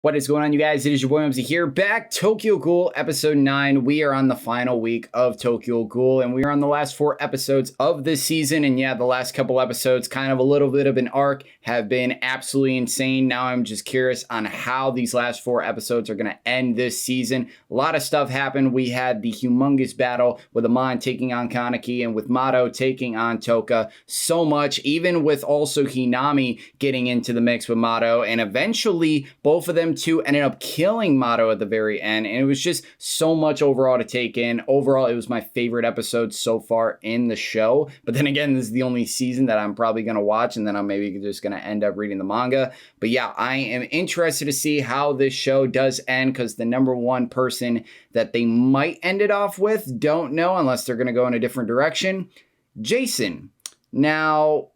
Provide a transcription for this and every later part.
What is going on, you guys? It is your boy Omzy here, back Tokyo Ghoul episode 9. We are on the final week of Tokyo Ghoul, and we are on the last 4 episodes of this season. And yeah, the last couple episodes, kind of a little bit of an arc, have been absolutely insane. Now I'm just curious on how these last 4 episodes are going to end this season. A lot of stuff happened. We had the humongous battle with Amon taking on Kaneki and with Mato taking on Toka. So much, even with also Hinami getting into the mix with Mato, and eventually both of them two ended up killing Mato at the very end, and it was just so much overall to take in. Overall, it was my favorite episode so far in the show, but then again, this is the only season that I'm probably going to watch, and then I'm maybe just going to end up reading the manga. But yeah, I am interested to see how this show does end, because the number one person that they might end it off with, don't know, unless they're going to go in a different direction, Jason. Now,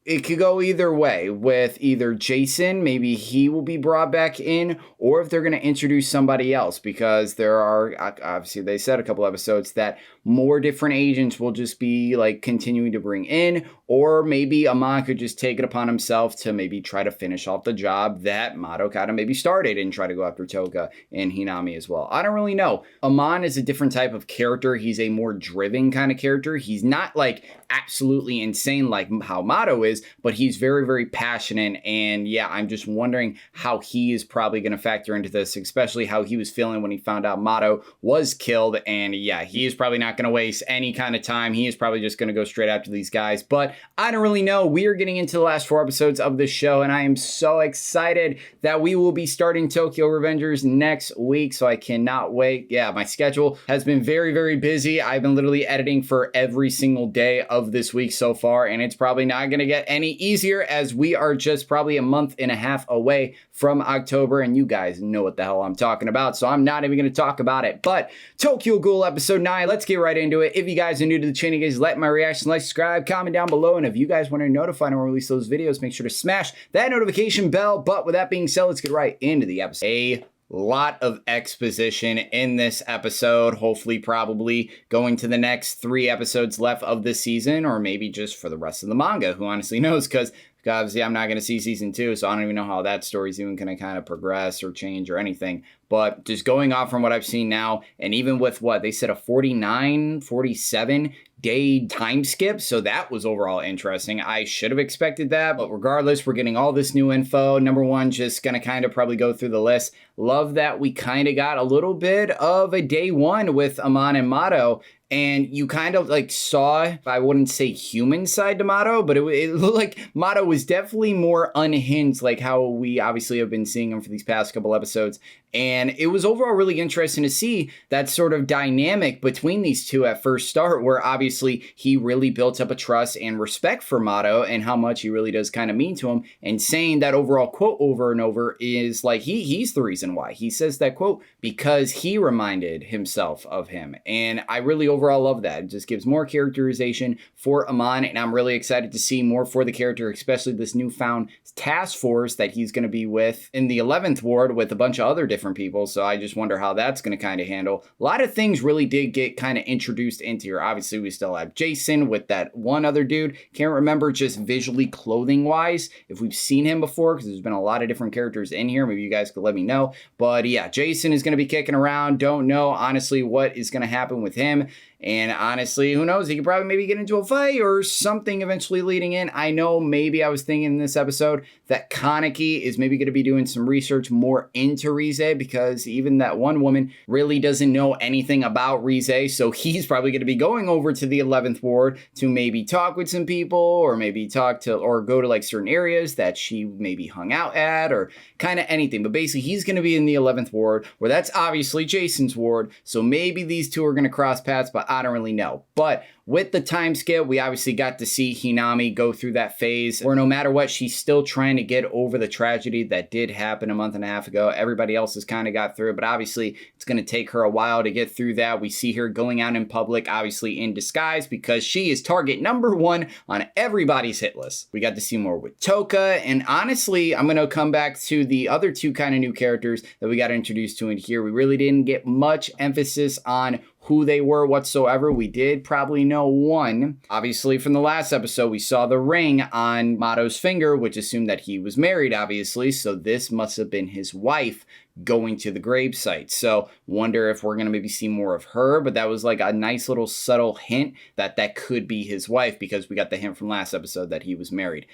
it could go either way with either Jason, maybe he will be brought back in, or if they're going to introduce somebody else, because there are, obviously they said a couple episodes that more different agents will just be like continuing to bring in, or maybe Amon could just take it upon himself to maybe try to finish off the job that Mato kind of maybe started and try to go after Toka and Hinami as well. I don't really know. Amon is a different type of character. He's a more driven kind of character. He's not like absolutely insane like how Mato is, but he's very, very passionate. And yeah, I'm just wondering how he is probably going to factor into this, especially how he was feeling when he found out Mato was killed. And yeah, he is probably not going to waste any kind of time. He is probably just going to go straight after these guys. But I don't really know. We are getting into the last 4 episodes of this show, and I am so excited that we will be starting Tokyo Revengers next week. So I cannot wait. Yeah, my schedule has been very, very busy. I've been literally editing for every single day of this week so far, and it's probably not going to get any easier, as we are just probably a month and a half away from October, and you guys know what the hell I'm talking about, so I'm not even going to talk about it. But Tokyo Ghoul episode 9, let's get right into it. If you guys are new to the channel, guys, like my reaction, like, subscribe, comment down below, and if you guys want to notify when I release those videos, make sure to smash that notification bell. But with that being said, let's get right into the episode. A lot of exposition in this episode, hopefully probably going to the next 3 episodes left of this season, or maybe just for the rest of the manga, who honestly knows, because obviously I'm not going to see season 2, so I don't even know how that story's even going to kind of progress or change or anything. But just going off from what I've seen now, and even with what they said, a 47 day time skip, so that was overall interesting. I should have expected that, but regardless, we're getting all this new info. Number one, just gonna kind of probably go through the list. Love that we kind of got a little bit of a day 1 with Amon and Mato, and you kind of like saw, I wouldn't say human side to Mato, but it looked like Mato was definitely more unhinged, like how we obviously have been seeing him for these past couple episodes. And it was overall really interesting to see that sort of dynamic between these two at first start, where obviously he really built up a trust and respect for Mato and how much he really does kind of mean to him. And saying that overall quote over and over is like he's the reason why. He says that quote because he reminded himself of him. And I really overall love that. It just gives more characterization for Amon, and I'm really excited to see more for the character, especially this newfound task force that he's going to be with in the 11th ward with a bunch of other different people. So I just wonder how that's going to kind of handle. A lot of things really did get kind of introduced into here. Obviously, we still have Jason with that one other dude. Can't remember just visually clothing wise if we've seen him before, because there's been a lot of different characters in here. Maybe you guys could let me know. But yeah, Jason is going to be kicking around. Don't know honestly what is going to happen with him. And honestly, who knows? He could probably maybe get into a fight or something eventually leading in. I know maybe I was thinking in this episode that Kaneki is maybe going to be doing some research more into Rize, because even that one woman really doesn't know anything about Rize. So he's probably going to be going over to the 11th ward to maybe talk with some people, or maybe talk to, or go to like certain areas that she maybe hung out at, or kind of anything. But basically, he's going to be in the 11th ward, where that's obviously Jason's ward. So maybe these two are going to cross paths, but I don't really know. But with the time skip, we obviously got to see Hinami go through that phase where no matter what, she's still trying to get over the tragedy that did happen a month and a half ago. Everybody else has kind of got through it, but obviously it's going to take her a while to get through that. We see her going out in public, obviously in disguise, because she is target number 1 on everybody's hit list. We got to see more with Toka, and honestly, I'm going to come back to the other 2 kind of new characters that we got introduced to in here. We really didn't get much emphasis on who they were whatsoever. We did probably know one. Obviously, from the last episode, we saw the ring on Mato's finger, which assumed that he was married, obviously. So this must have been his wife going to the gravesite. So wonder if we're going to maybe see more of her, but that was like a nice little subtle hint that that could be his wife, because we got the hint from last episode that he was married.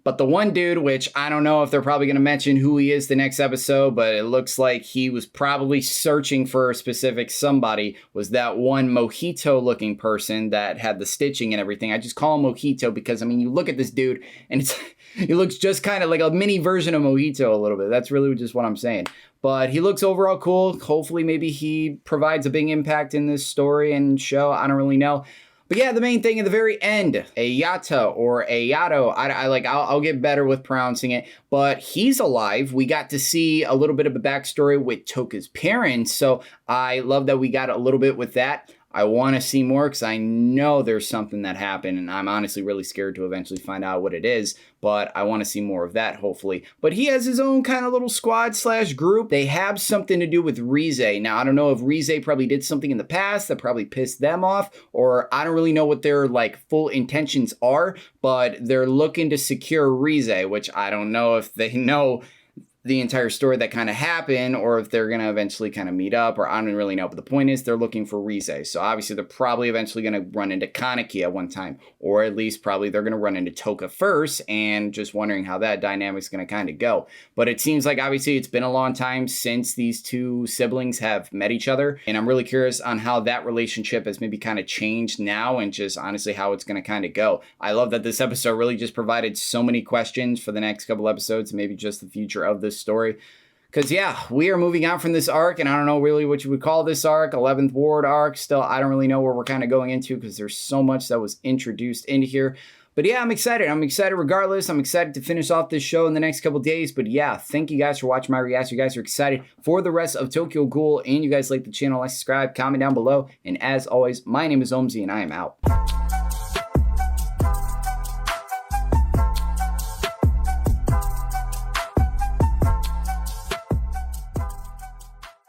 But the one dude, which I don't know if they're probably going to mention who he is the next episode, but it looks like he was probably searching for a specific somebody, was that one mojito-looking person that had the stitching and everything. I just call him Mojito because, I mean, you look at this dude, and he looks just kind of like a mini version of Mojito a little bit. That's really just what I'm saying. But he looks overall cool. Hopefully, maybe he provides a big impact in this story and show. I don't really know. But yeah, the main thing at the very end, Ayata or Ayato, I'll get better with pronouncing it, but he's alive. We got to see a little bit of a backstory with Toka's parents, so I love that we got a little bit with that. I want to see more because I know there's something that happened, and I'm honestly really scared to eventually find out what it is, but I want to see more of that, hopefully. But he has his own kind of little squad / group. They have something to do with Rize. Now, I don't know if Rize probably did something in the past that probably pissed them off, or I don't really know what their like full intentions are, but they're looking to secure Rize, which I don't know if they know the entire story that kind of happened, or if they're going to eventually kind of meet up, or I don't really know. But the point is, they're looking for Rize. So obviously, they're probably eventually going to run into Kaneki at one time, or at least probably they're going to run into Toka first, and just wondering how that dynamic's going to kind of go. But it seems like obviously it's been a long time since these two siblings have met each other, and I'm really curious on how that relationship has maybe kind of changed now, and just honestly how it's going to kind of go. I love that this episode really just provided so many questions for the next couple episodes, and maybe just the future of this story. Because yeah, we are moving on from this arc, and I don't know really what you would call this arc, 11th Ward arc. Still, I don't really know where we're kind of going into, because there's so much that was introduced into here. But yeah, I'm excited. I'm excited regardless. I'm excited to finish off this show in the next couple days. But yeah, thank you guys for watching my reaction. You guys are excited for the rest of Tokyo Ghoul, and you guys like the channel, like, subscribe, comment down below. And as always, my name is Omzy, and I am out.